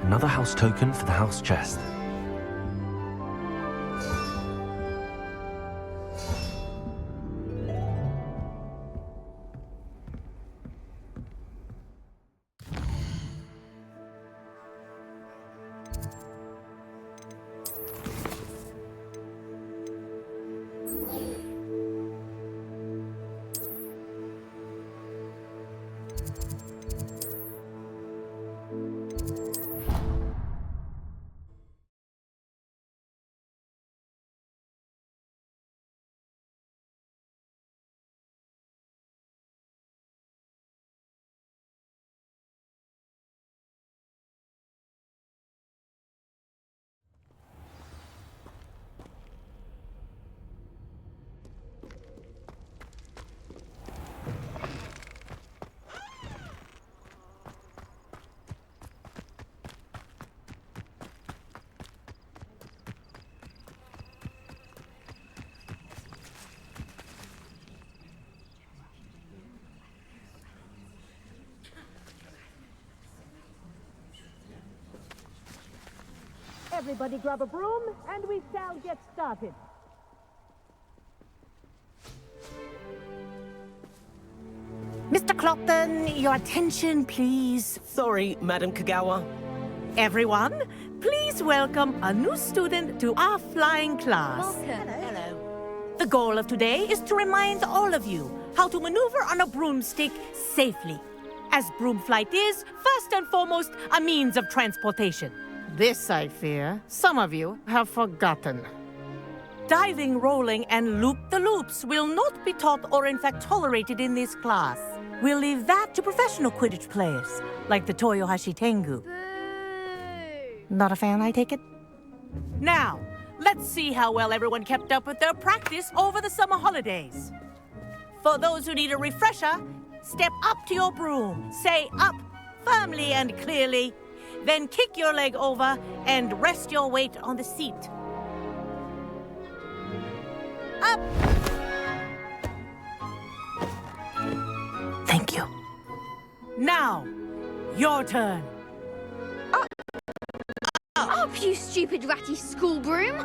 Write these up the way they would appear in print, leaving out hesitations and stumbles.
Another house token for the house chest. Everybody grab a broom, and we shall get started. Mr. Clopton, your attention, please. Sorry, Madam Kagawa. Everyone, please welcome a new student to our flying class. Welcome. Hello. The goal of today is to remind all of you how to maneuver on a broomstick safely, as broom flight is, first and foremost, a means of transportation. This, I fear, some of you have forgotten. Diving, rolling, and loop-the-loops will not be taught or in fact tolerated in this class. We'll leave that to professional Quidditch players, like the Toyohashi Tengu. Boo! Not a fan, I take it? Now, let's see how well everyone kept up with their practice over the summer holidays. For those who need a refresher, step up to your broom, say up firmly and clearly, then kick your leg over and rest your weight on the seat. Up! Thank you. Now, your turn. Up, you stupid ratty school broom!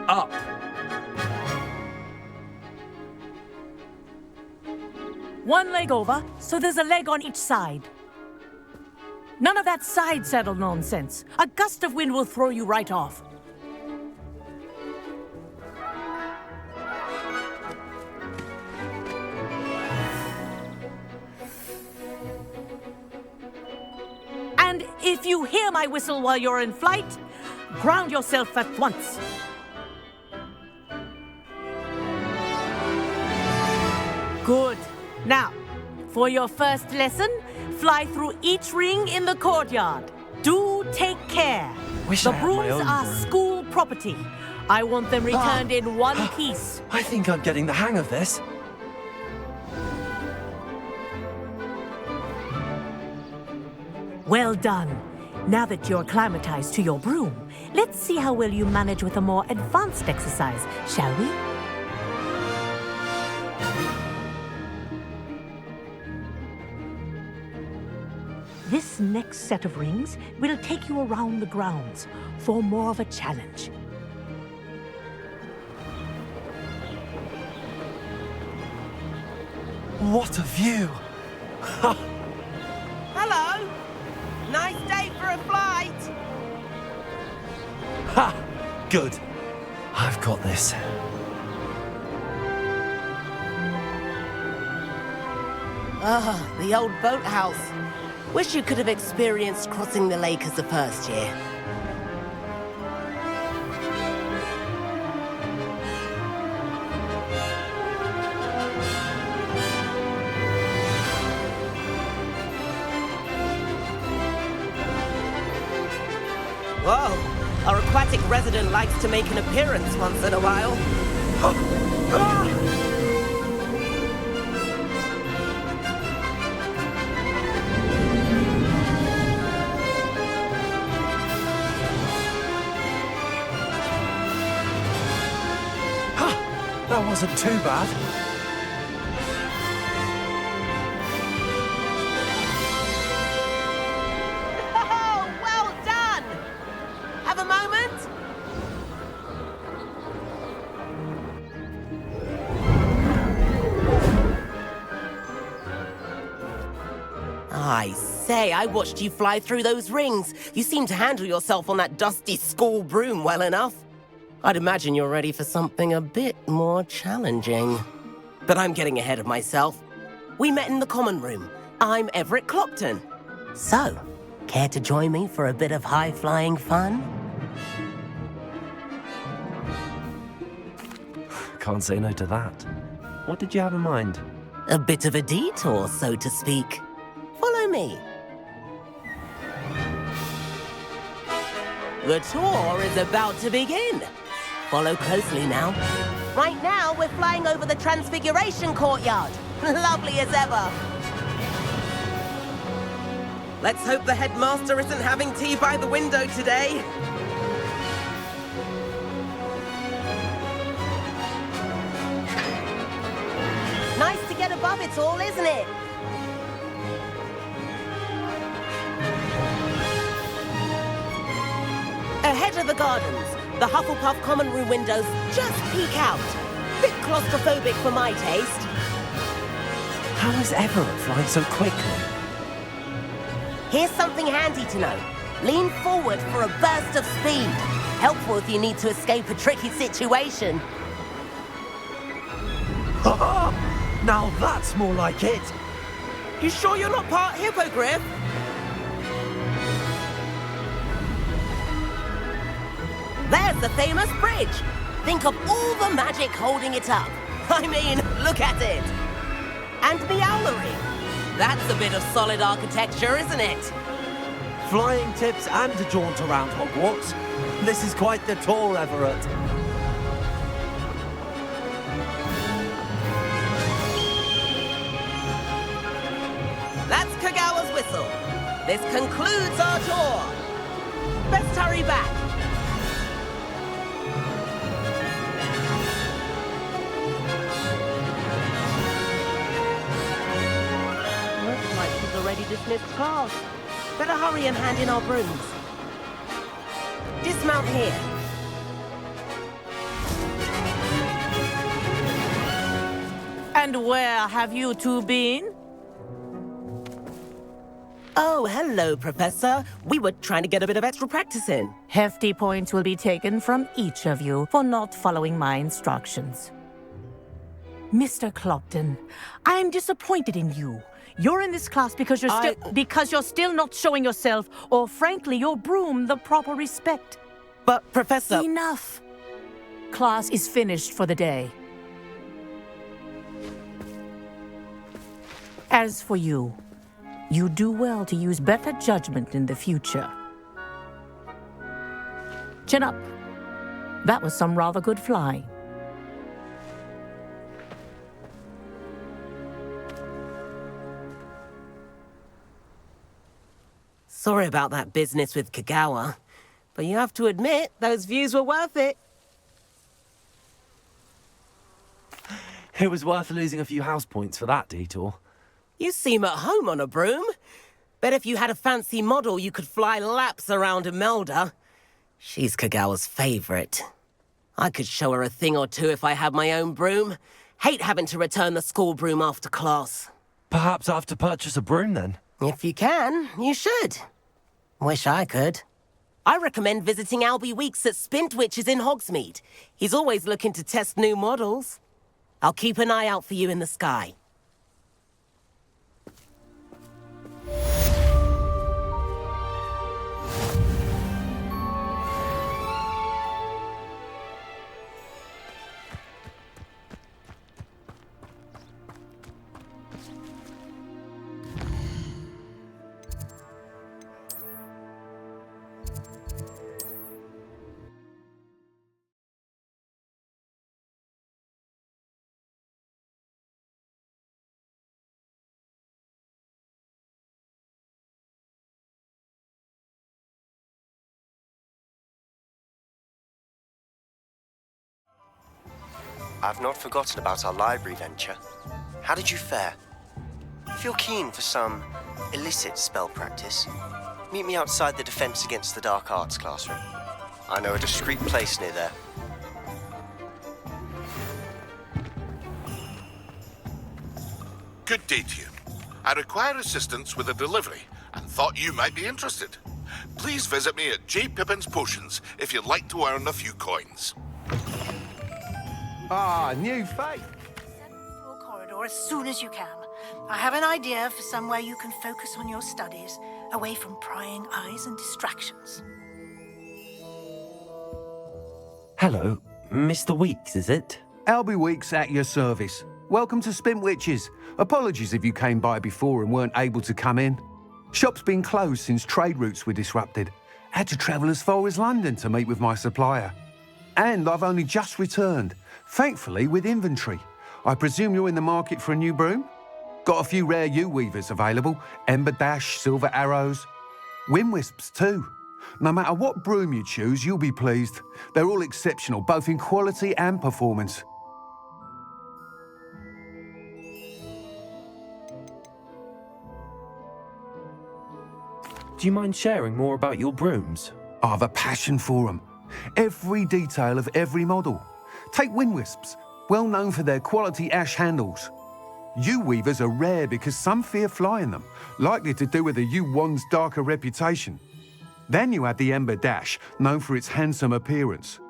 Up! One leg over, so there's a leg on each side. None of that side saddle nonsense. A gust of wind will throw you right off. And if you hear my whistle while you're in flight, ground yourself at once. Good. Now, for your first lesson, fly through each ring in the courtyard. Do take care. Wish The I had my brooms own are broom. school property. I want them returned in one piece. I think I'm getting the hang of this. Well done. Now that you're acclimatized to your broom, let's see how well you manage with a more advanced exercise, shall we? This next set of rings will take you around the grounds for more of a challenge. What a view! Hello. Nice day for a flight. Ha! Good. I've got this. Ah, the old boathouse. Wish you could have experienced crossing the lake as the first year. Whoa, our aquatic resident likes to make an appearance once in a while. That wasn't too bad. I say, I watched you fly through those rings. You seem to handle yourself on that dusty school broom well enough. I'd imagine you're ready for something a bit more challenging. But I'm getting ahead of myself. We met in the common room. I'm Everett Clopton. So, care to join me for a bit of high-flying fun? Can't say no to that. What did you have in mind? A bit of a detour, so to speak. Follow me. The tour is about to begin. Follow closely now. Right now, we're flying over the Transfiguration Courtyard. Lovely as ever. Let's hope the headmaster isn't having tea by the window today. Nice to get above it all, isn't it? Ahead of the gardens, the Hufflepuff common room windows just peek out. Bit claustrophobic for my taste. How is Everett flying so quickly? Here's something handy to know. Lean forward for a burst of speed. Helpful if you need to escape a tricky situation. Now that's more like it. You sure you're not part hippogriff? There's the famous bridge. Think of all the magic holding it up. I mean, look at it. And the owlery. That's a bit of solid architecture, isn't it? Flying tips and a jaunt around Hogwarts. This is quite the tour, Everett. That's Kagawa's whistle. This concludes our tour. Best hurry back. Looks like she's already dismissed class. Better hurry and hand in our brooms. Dismount here. And where have you two been? Oh, hello, Professor. We were trying to get a bit of extra practice in. Hefty points will be taken from each of you for not following my instructions. Mr. Clopton, I'm disappointed in you. You're in this class because you're still not showing yourself, or frankly, your broom, the proper respect. But, Professor... Enough. Class is finished for the day. As for you, you do well to use better judgment in the future. Chin up. That was some rather good flying. Sorry about that business with Kagawa, but you have to admit, those views were worth it. It was worth losing a few house points for that detour. You seem at home on a broom. Bet if you had a fancy model, you could fly laps around Imelda. She's Kagawa's favorite. I could show her a thing or two if I had my own broom. Hate having to return the school broom after class. Perhaps I have to purchase a broom then. If you can, you should. Wish I could. I recommend visiting Albie Weeks at Spintwitches in Hogsmeade. He's always looking to test new models. I'll keep an eye out for you in the sky. I've not forgotten about our library venture. How did you fare? If you're keen for some illicit spell practice, meet me outside the Defense Against the Dark Arts classroom. I know a discreet place near there. Good day to you. I require assistance with a delivery and thought you might be interested. Please visit me at J. Pippin's Potions if you'd like to earn a few coins. Ah, new face. Your corridor as soon as you can. I have an idea for somewhere you can focus on your studies, away from prying eyes and distractions. Hello, Mr. Weeks, is it? Albie Weeks at your service. Welcome to Spintwitches. Apologies if you came by before and weren't able to come in. Shop's been closed since trade routes were disrupted. Had to travel as far as London to meet with my supplier. And I've only just returned, thankfully with inventory. I presume you're in the market for a new broom? Got a few rare U-weavers available, Ember Dash, Silver Arrows, Wind Wisps too. No matter what broom you choose, you'll be pleased. They're all exceptional, both in quality and performance. Do you mind sharing more about your brooms? I've a passion for them. Every detail of every model. Take Wind Wisps, well known for their quality ash handles. U-weavers are rare because some fear flying them, likely to do with the U-wand's darker reputation. Then you have the Ember Dash, known for its handsome appearance.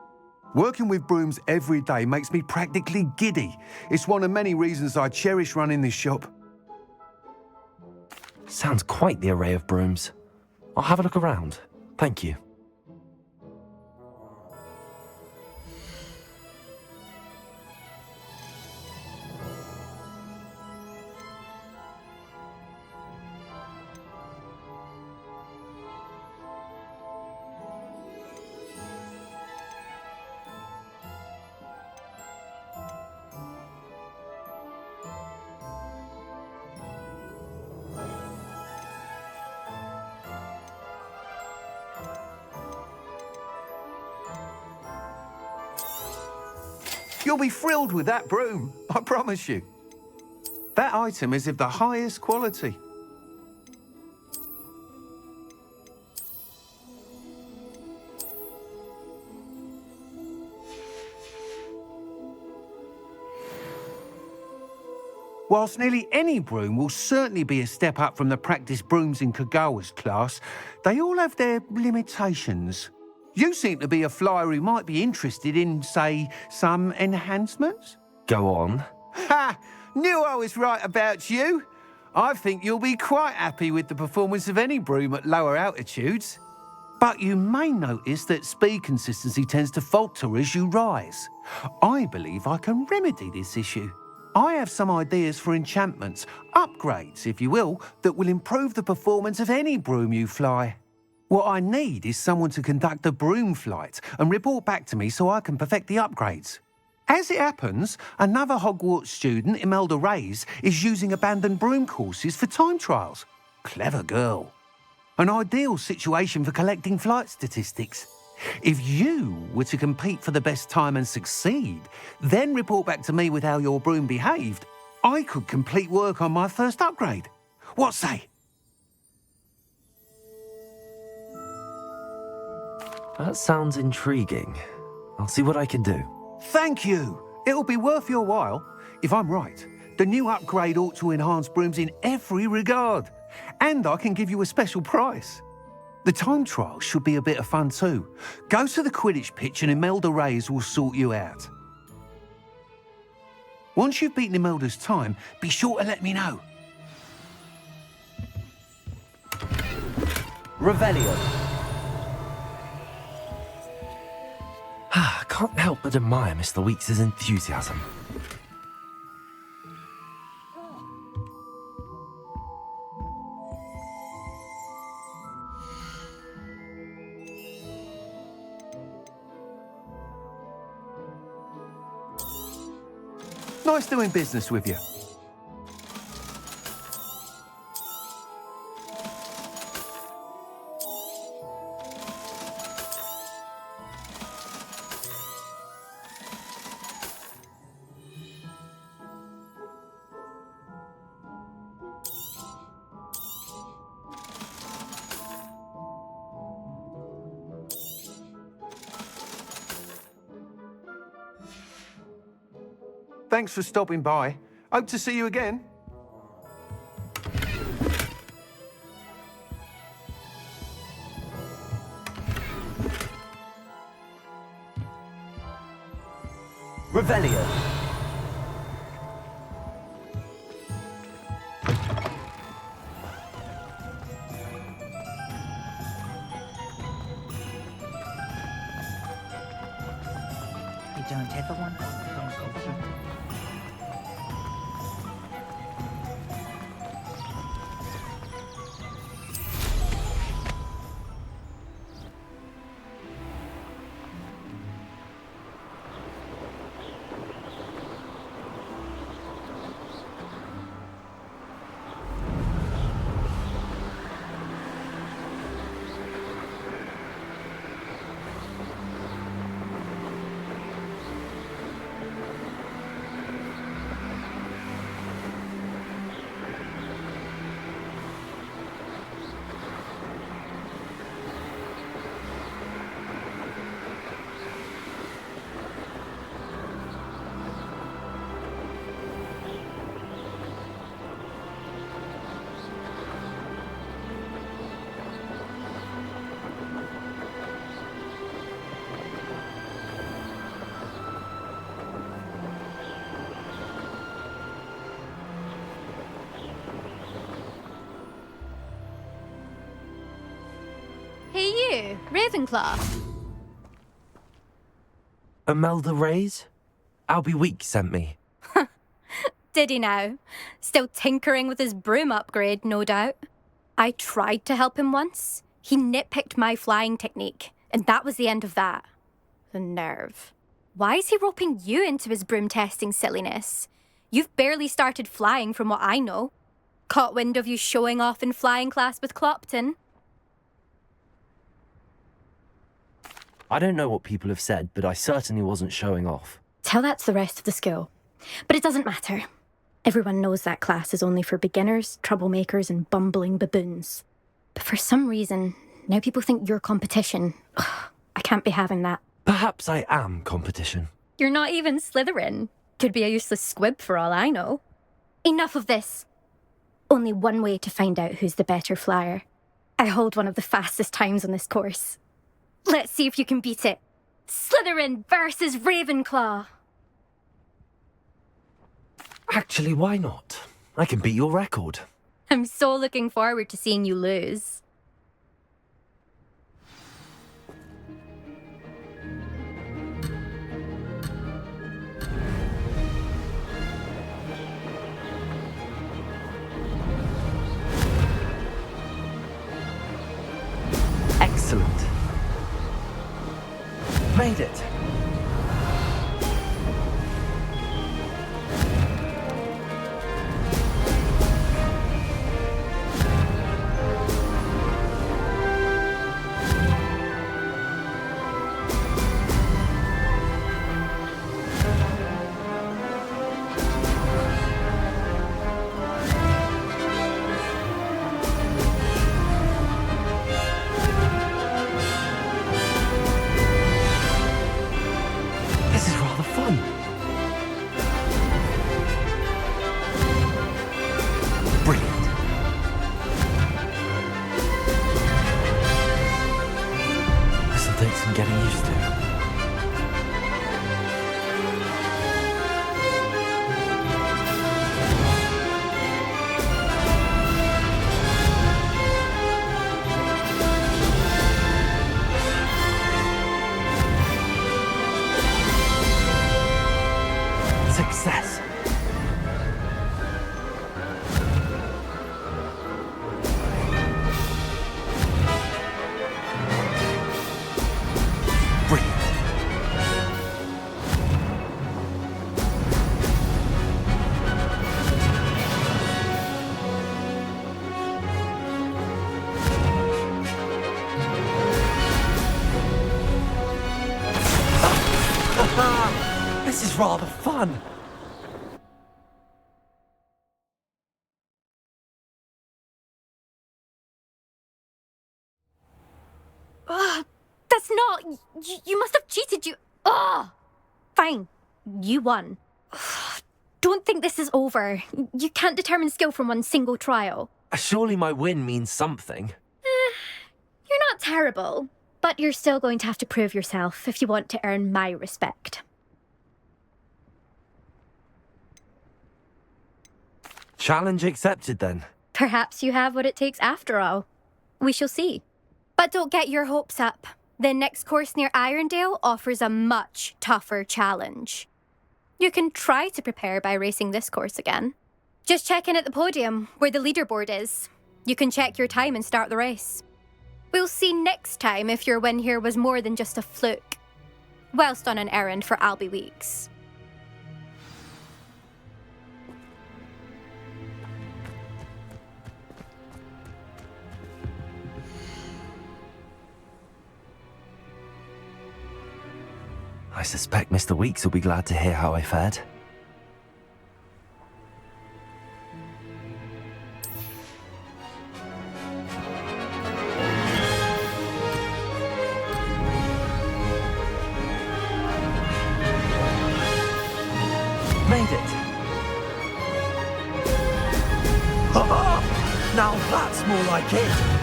Working with brooms every day makes me practically giddy. It's one of many reasons I cherish running this shop. Sounds quite the array of brooms. I'll have a look around. Thank you. You'll be thrilled with that broom, I promise you. That item is of the highest quality. Whilst nearly any broom will certainly be a step up from the practice brooms in Kagawa's class, they all have their limitations. You seem to be a flyer who might be interested in, say, some enhancements? Go on. Ha! Knew I was right about you. I think you'll be quite happy with the performance of any broom at lower altitudes. But you may notice that speed consistency tends to falter as you rise. I believe I can remedy this issue. I have some ideas for enchantments, upgrades, if you will, that will improve the performance of any broom you fly. What I need is someone to conduct a broom flight and report back to me so I can perfect the upgrades. As it happens, another Hogwarts student, Imelda Reyes, is using abandoned broom courses for time trials. Clever girl. An ideal situation for collecting flight statistics. If you were to compete for the best time and succeed, then report back to me with how your broom behaved, I could complete work on my first upgrade. What say? That sounds intriguing. I'll see what I can do. Thank you. It'll be worth your while. If I'm right, the new upgrade ought to enhance brooms in every regard. And I can give you a special price. The time trial should be a bit of fun too. Go to the Quidditch pitch and Imelda Reyes will sort you out. Once you've beaten Imelda's time, be sure to let me know. Revelio. I can't help but admire Mr. Weeks' enthusiasm. Nice doing business with you. Thanks for stopping by. Hope to see you again. now, Ravenclaw. Imelda Reyes? Albie Weeks sent me. Did he now? Still tinkering with his broom upgrade, no doubt. I tried to help him once. He nitpicked my flying technique, and that was the end of that. The nerve. Why is he roping you into his broom testing silliness? You've barely started flying from what I know. Caught wind of you showing off in flying class with Clopton. I don't know what people have said, but I certainly wasn't showing off. Tell that to the rest of the school. But it doesn't matter. Everyone knows that class is only for beginners, troublemakers, and bumbling baboons. But for some reason, now people think you're competition. Ugh, I can't be having that. Perhaps I am competition. You're not even Slytherin. Could be a useless squib for all I know. Enough of this. Only one way to find out who's the better flyer. I hold one of the fastest times on this course. Let's see if you can beat it. Slytherin versus Ravenclaw. Actually, why not? I can beat your record. I'm so looking forward to seeing you lose. Excellent. Made it. This is rather fun. Brilliant. This'll take some getting used to. Success. Brilliant. This is rather fun. That's not... You must have cheated, you... Ugh! Fine. You won. Don't think this is over. You can't determine skill from one single trial. Surely my win means something. You're not terrible, but you're still going to have to prove yourself if you want to earn my respect. Challenge accepted then. Perhaps you have what it takes after all. We shall see. But don't get your hopes up. The next course near Irondale offers a much tougher challenge. You can try to prepare by racing this course again. Just check in at the podium, where the leaderboard is. You can check your time and start the race. We'll see next time if your win here was more than just a fluke, whilst on an errand for Albie Weeks. I suspect Mr. Weeks will be glad to hear how I fared. Made it! Now that's more like it!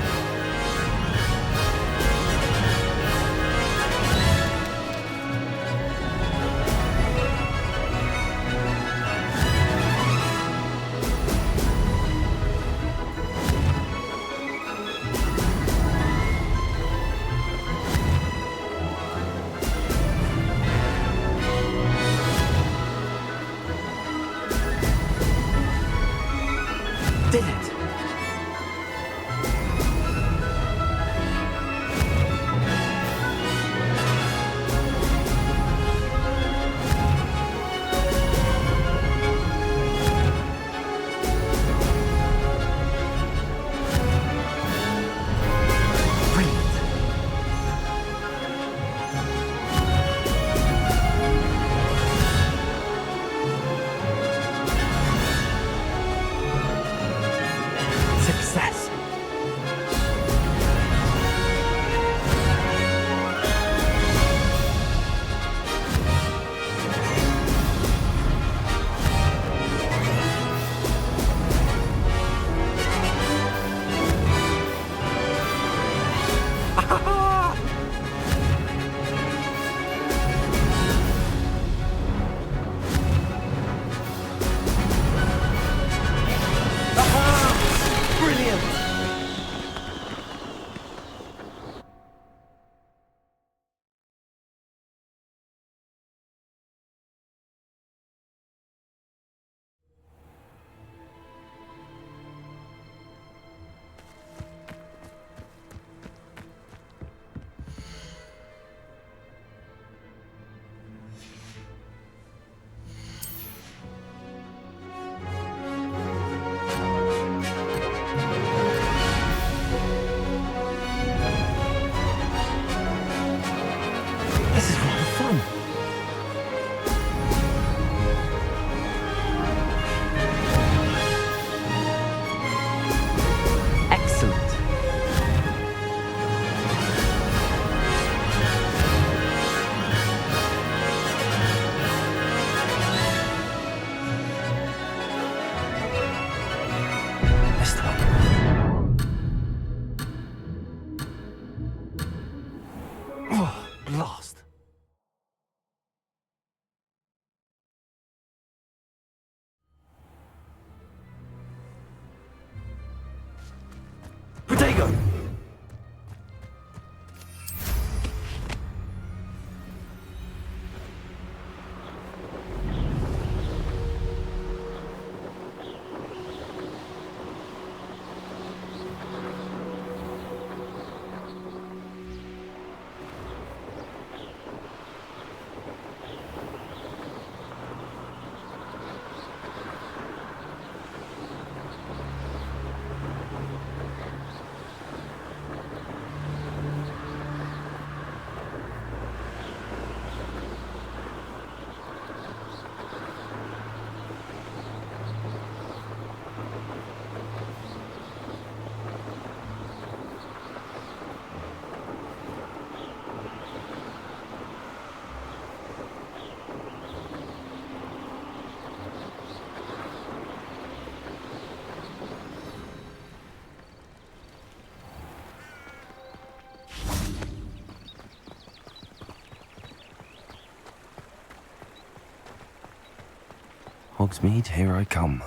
Hogsmeade, here I come.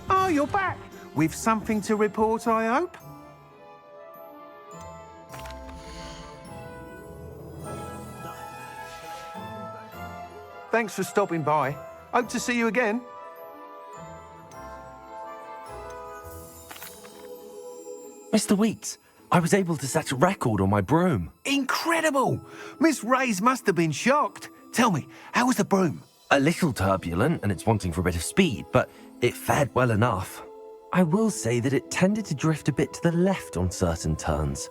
Oh, you're back. With something to report, I hope? Thanks for stopping by. Hope to see you again. Mr. Weeks, I was able to set a record on my broom. Incredible! Miss Ray's must have been shocked. Tell me, how was the broom? A little turbulent and it's wanting for a bit of speed, but it fared well enough. I will say that it tended to drift a bit to the left on certain turns.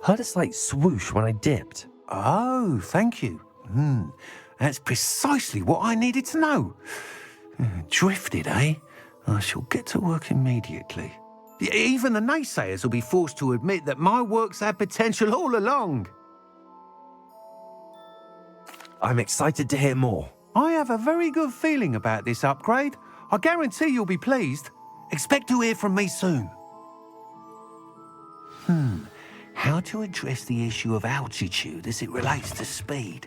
Heard a slight swoosh when I dipped. Oh, thank you. That's precisely what I needed to know. Drifted, eh? I shall get to work immediately. Even the naysayers will be forced to admit that my work's had potential all along. I'm excited to hear more. I have a very good feeling about this upgrade. I guarantee you'll be pleased. Expect to hear from me soon. How to address the issue of altitude as it relates to speed?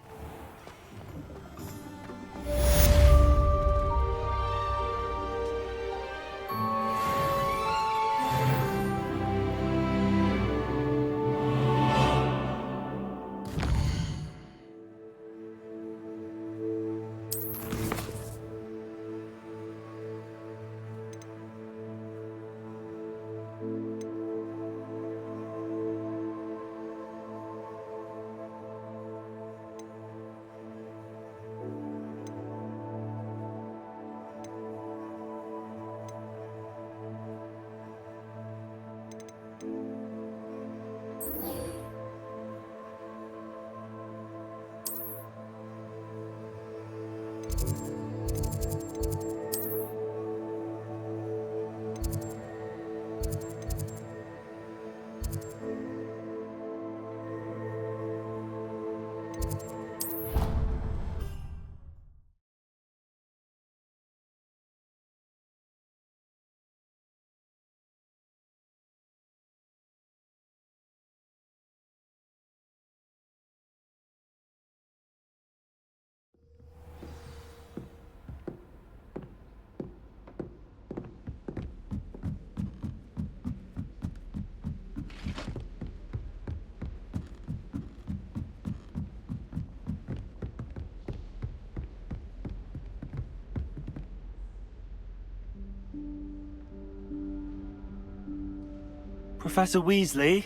Professor Weasley?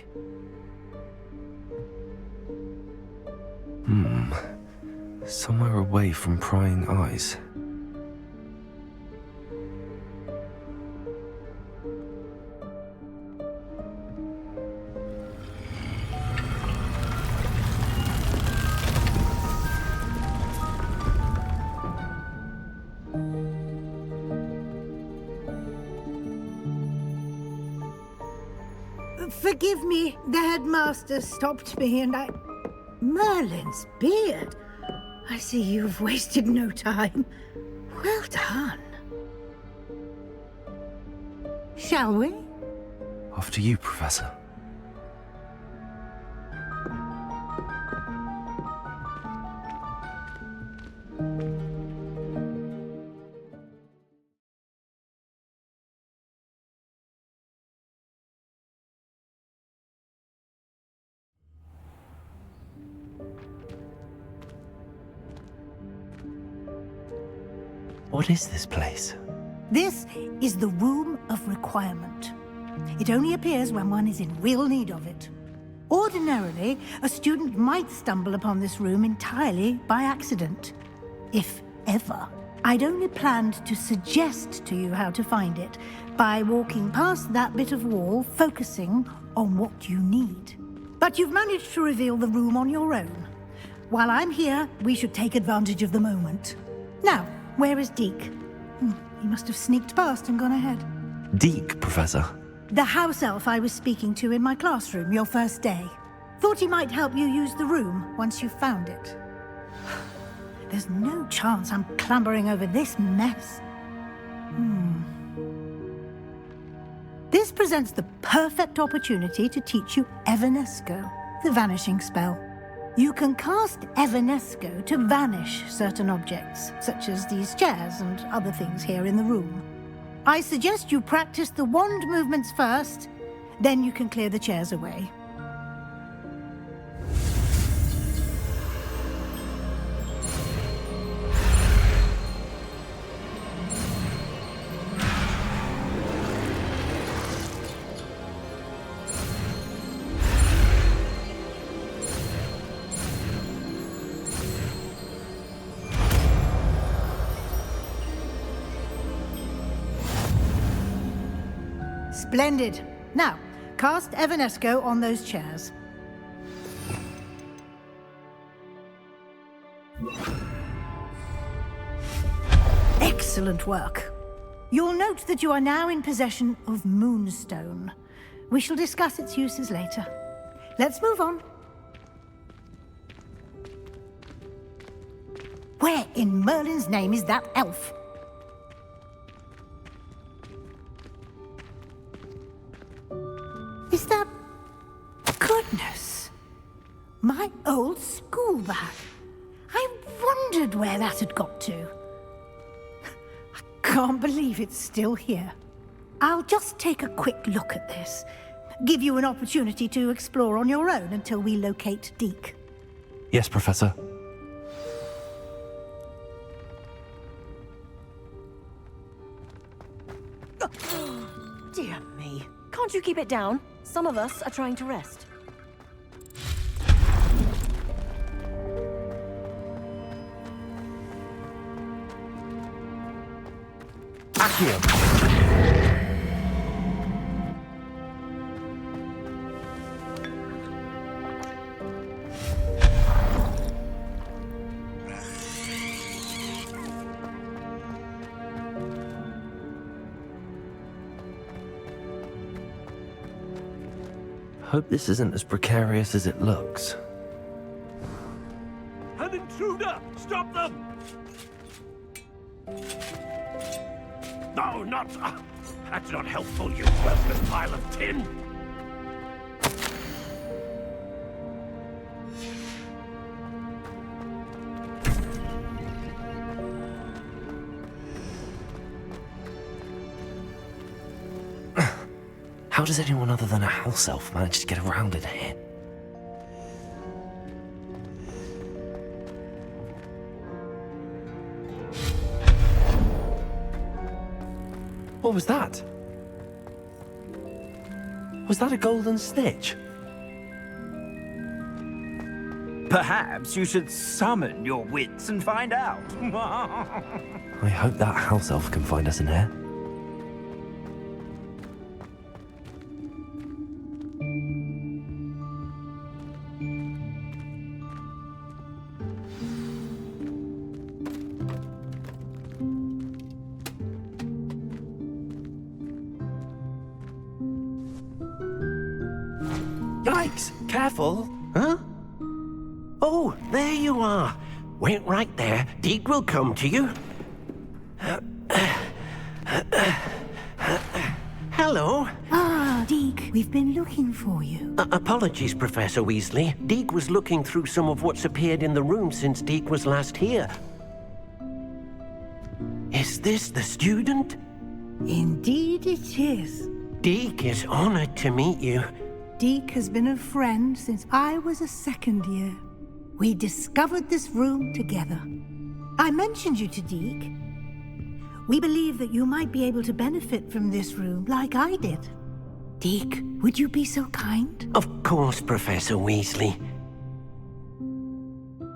Somewhere away from prying eyes. Forgive me, the headmaster stopped me and I... Merlin's beard. I see you've wasted no time. Well done. Shall we? After you, Professor. What is this place? This is the Room of Requirement. It only appears when one is in real need of it. Ordinarily, a student might stumble upon this room entirely by accident, if ever. I'd only planned to suggest to you how to find it by walking past that bit of wall, focusing on what you need. But you've managed to reveal the room on your own. While I'm here, we should take advantage of the moment. Now, where is Deke? He must have sneaked past and gone ahead. Deke, Professor. The house elf I was speaking to in my classroom your first day. Thought he might help you use the room once you've found it. There's no chance I'm clambering over this mess. presents the perfect opportunity to teach you Evanesco, the vanishing spell. You can cast Evanesco to vanish certain objects, such as these chairs and other things here in the room. I suggest you practice the wand movements first, then you can clear the chairs away. Splendid. Now, cast Evanesco on those chairs. Excellent work. You'll note that you are now in possession of Moonstone. We shall discuss its uses later. Let's move on. Where in Merlin's name is that elf? Is that... Goodness! My old school bag. I wondered where that had got to. I can't believe it's still here. I'll just take a quick look at this. Give you an opportunity to explore on your own until we locate Deke. Yes, Professor. Dear me. Can't you keep it down? Some of us are trying to rest. Accio! Hope this isn't as precarious as it looks. An intruder! Stop them! No, not... that's not helpful, you worthless pile of tin! How does anyone other than a house elf manage to get around in here? What was that? Was that a golden snitch? Perhaps you should summon your wits and find out. I hope that house elf can find us in here. Yikes! Careful! Huh? Oh, there you are. Wait right there. Deke will come to you. Hello. Ah, Deke, we've been looking for you. Apologies, Professor Weasley. Deke was looking through some of what's appeared in the room since Deke was last here. Is this the student? Indeed it is. Deke is honored to meet you. Deke has been a friend since I was a second year. We discovered this room together. I mentioned you to Deke. We believe that you might be able to benefit from this room like I did. Deke, would you be so kind? Of course, Professor Weasley.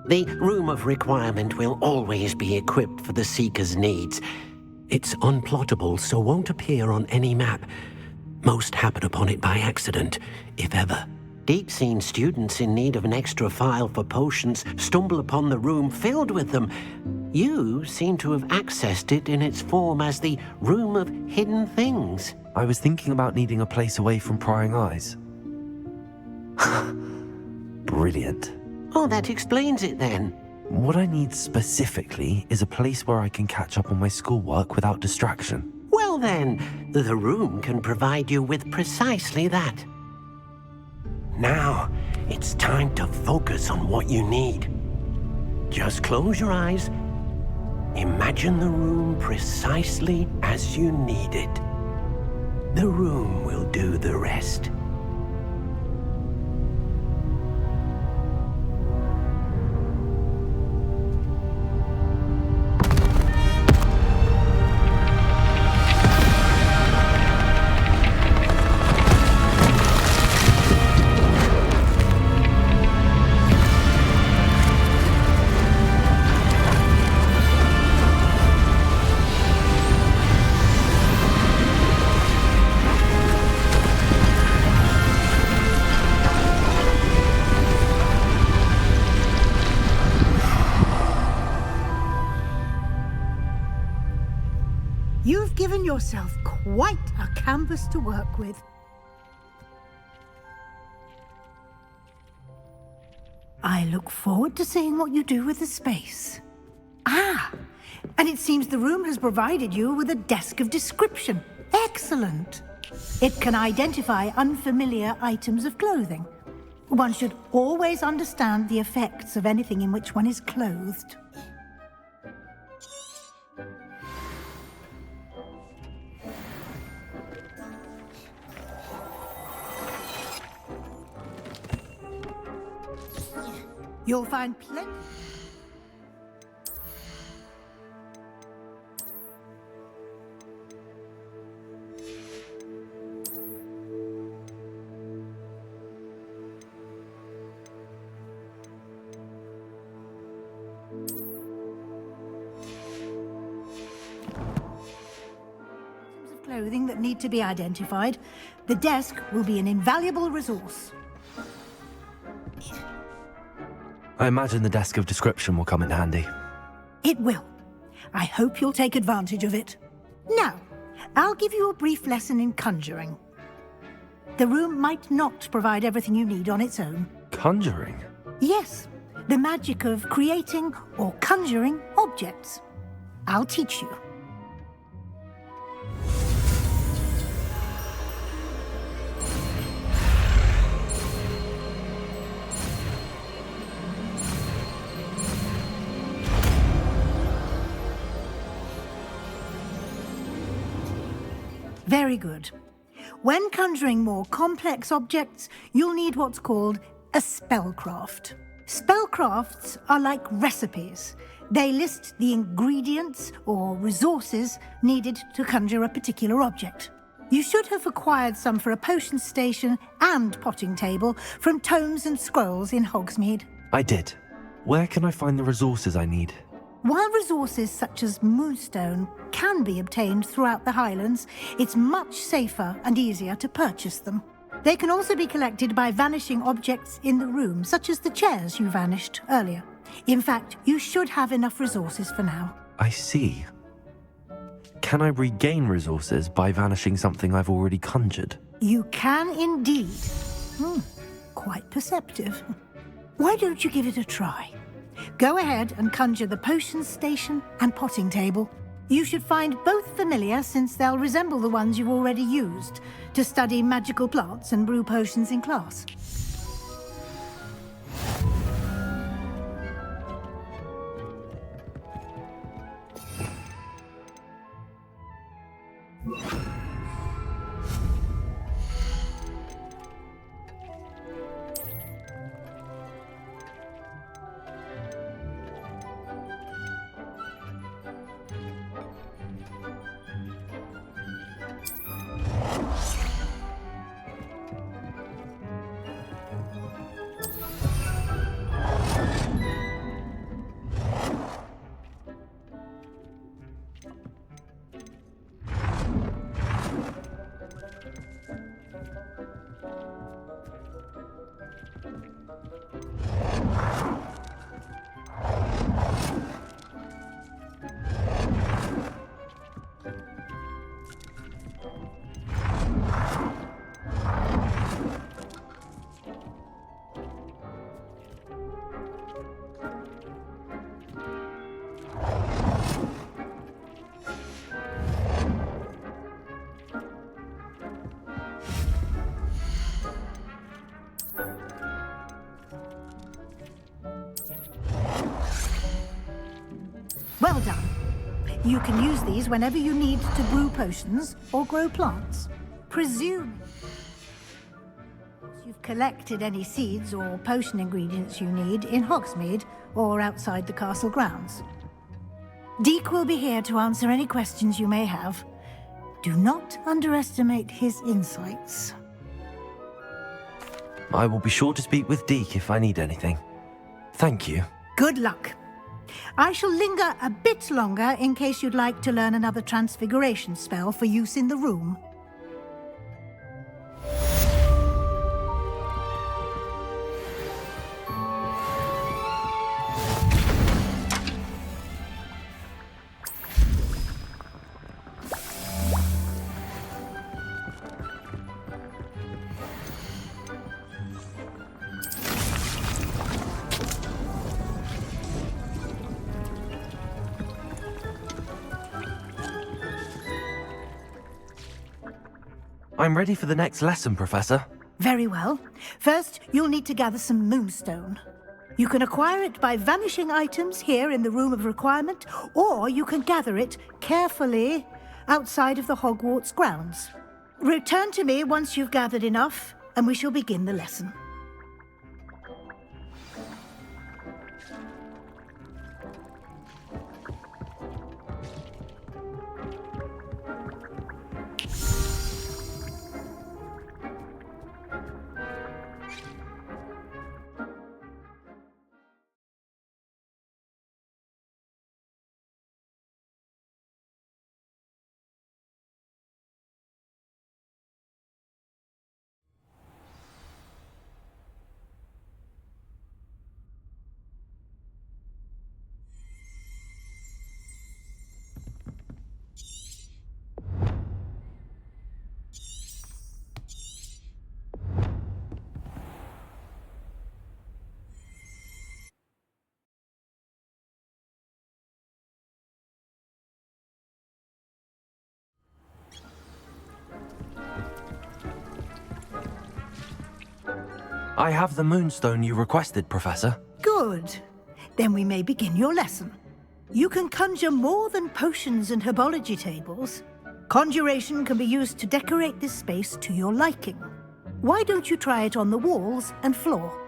The Room of Requirement will always be equipped for the Seeker's needs. It's unplottable, so won't appear on any map. Most happen upon it by accident, if ever. Deke's seen students in need of an extra file for potions stumble upon the room filled with them. You seem to have accessed it in its form as the Room of Hidden Things. I was thinking about needing a place away from prying eyes. Brilliant. Oh, that explains it then. What I need specifically is a place where I can catch up on my schoolwork without distraction. Well then, the room can provide you with precisely that. Now, it's time to focus on what you need. Just close your eyes. Imagine the room precisely as you need it. The room will do the rest. You've given yourself quite a canvas to work with. I look forward to seeing what you do with the space. Ah, and it seems the room has provided you with a desk of description. Excellent. It can identify unfamiliar items of clothing. One should always understand the effects of anything in which one is clothed. You'll find plenty. Of clothing that need to be identified. The desk will be an invaluable resource. I imagine the desk of description will come in handy. It will. I hope you'll take advantage of it. Now, I'll give you a brief lesson in conjuring. The room might not provide everything you need on its own. Conjuring? Yes, the magic of creating or conjuring objects. I'll teach you. Very good. When conjuring more complex objects, you'll need what's called a spellcraft. Spellcrafts are like recipes. They list the ingredients or resources needed to conjure a particular object. You should have acquired some for a potion station and potting table from tomes and scrolls in Hogsmeade. I did. Where can I find the resources I need? While resources such as moonstone can be obtained throughout the Highlands, it's much safer and easier to purchase them. They can also be collected by vanishing objects in the room, such as the chairs you vanished earlier. In fact, you should have enough resources for now. I see. Can I regain resources by vanishing something I've already conjured? You can indeed. Quite perceptive. Why don't you give it a try? Go ahead and conjure the potion station and potting table. You should find both familiar, since they'll resemble the ones you've already used to study magical plants and brew potions in class. You can use these whenever you need to brew potions or grow plants. Presume you've collected any seeds or potion ingredients you need in Hogsmeade or outside the castle grounds. Deek will be here to answer any questions you may have. Do not underestimate his insights. I will be sure to speak with Deek if I need anything. Thank you. Good luck. I shall linger a bit longer in case you'd like to learn another transfiguration spell for use in the room. I'm ready for the next lesson, Professor. Very well. First, you'll need to gather some moonstone. You can acquire it by vanishing items here in the Room of Requirement, or you can gather it carefully outside of the Hogwarts grounds. Return to me once you've gathered enough, and we shall begin the lesson. I have the moonstone you requested, Professor. Good. Then we may begin your lesson. You can conjure more than potions and herbology tables. Conjuration can be used to decorate this space to your liking. Why don't you try it on the walls and floor?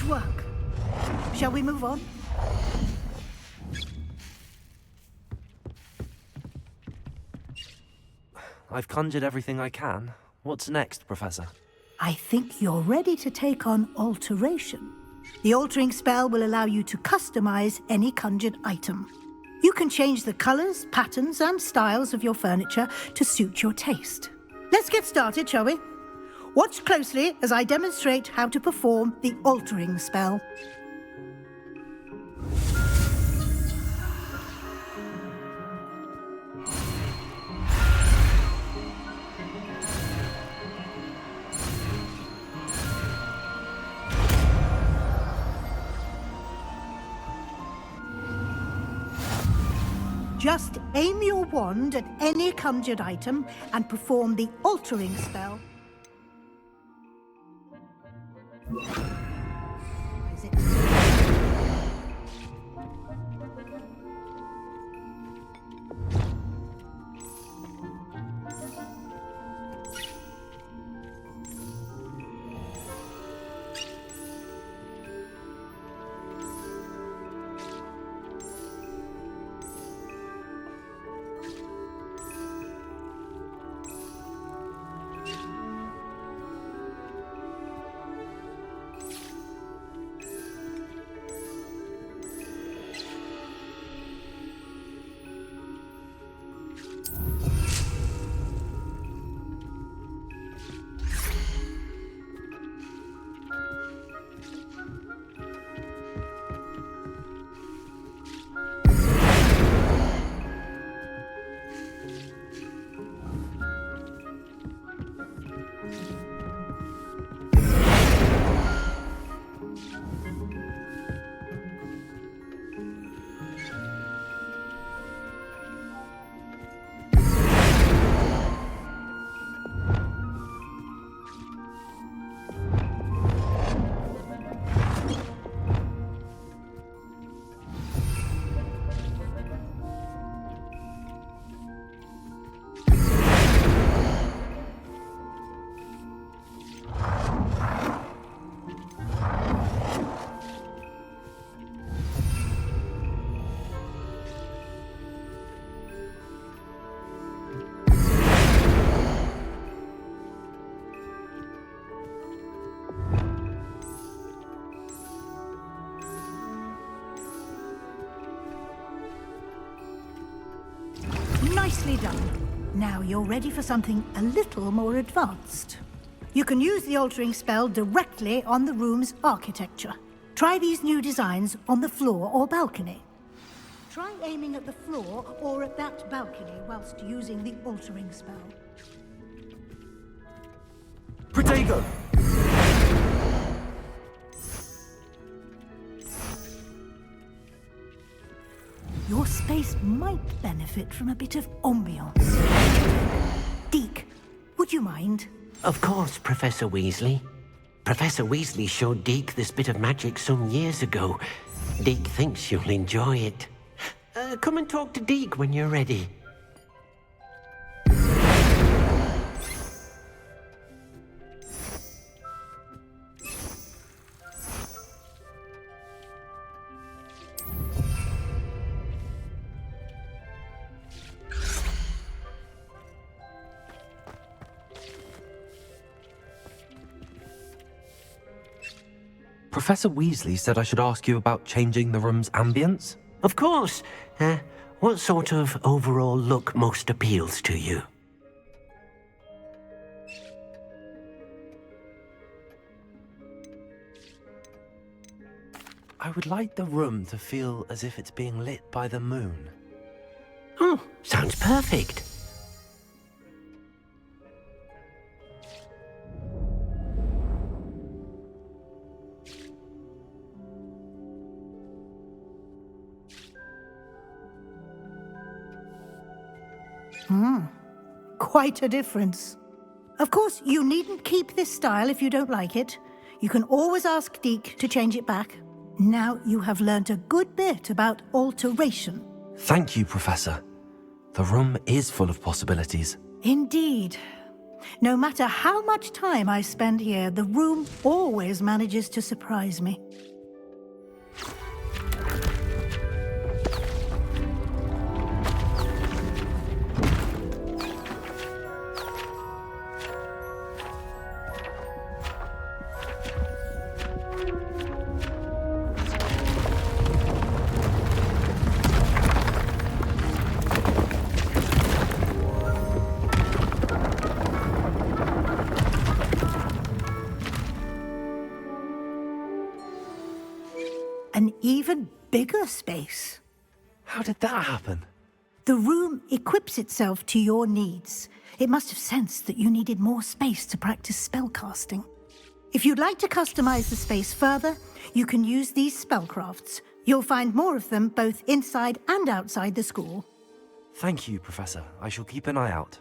work. Shall we move on? I've conjured everything I can. What's next, Professor? I think you're ready to take on alteration. The altering spell will allow you to customize any conjured item. You can change the colors, patterns, and styles of your furniture to suit your taste. Let's get started, shall we? Watch closely as I demonstrate how to perform the altering spell. Just aim your wand at any conjured item and perform the altering spell. Is it? Nicely done. Now you're ready for something a little more advanced. You can use the altering spell directly on the room's architecture. Try these new designs on the floor or balcony. Try aiming at the floor or at that balcony whilst using the altering spell. Protego! Your space might benefit from a bit of ambiance. Deke, would you mind? Of course, Professor Weasley. Professor Weasley showed Deke this bit of magic some years ago. Deke thinks you'll enjoy it. Come and talk to Deke when you're ready. Professor Weasley said I should ask you about changing the room's ambience? Of course. What sort of overall look most appeals to you? I would like the room to feel as if it's being lit by the moon. Oh, sounds perfect. Quite a difference. Of course, you needn't keep this style if you don't like it. You can always ask Deke to change it back. Now you have learnt a good bit about alteration. Thank you, Professor. The room is full of possibilities. Indeed. No matter how much time I spend here, the room always manages to surprise me. An even bigger space. How did that happen? The room equips itself to your needs. It must have sensed that you needed more space to practice spellcasting. If you'd like to customize the space further, you can use these spellcrafts. You'll find more of them both inside and outside the school. Thank you, Professor. I shall keep an eye out.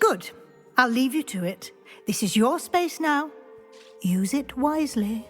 Good. I'll leave you to it. This is your space now. Use it wisely.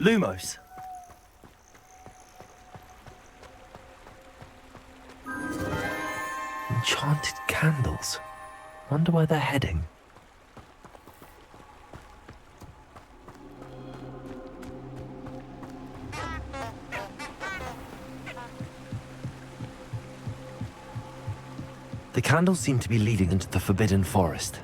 Lumos. Enchanted candles. Wonder where they're heading. The candles seem to be leading into the Forbidden Forest.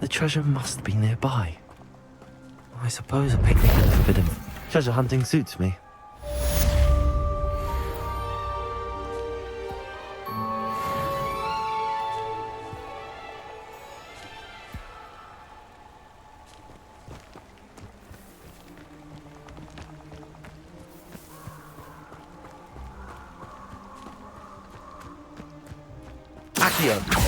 The treasure must be nearby. I suppose a picnic in the Forbidden treasure hunting suits me. Accio.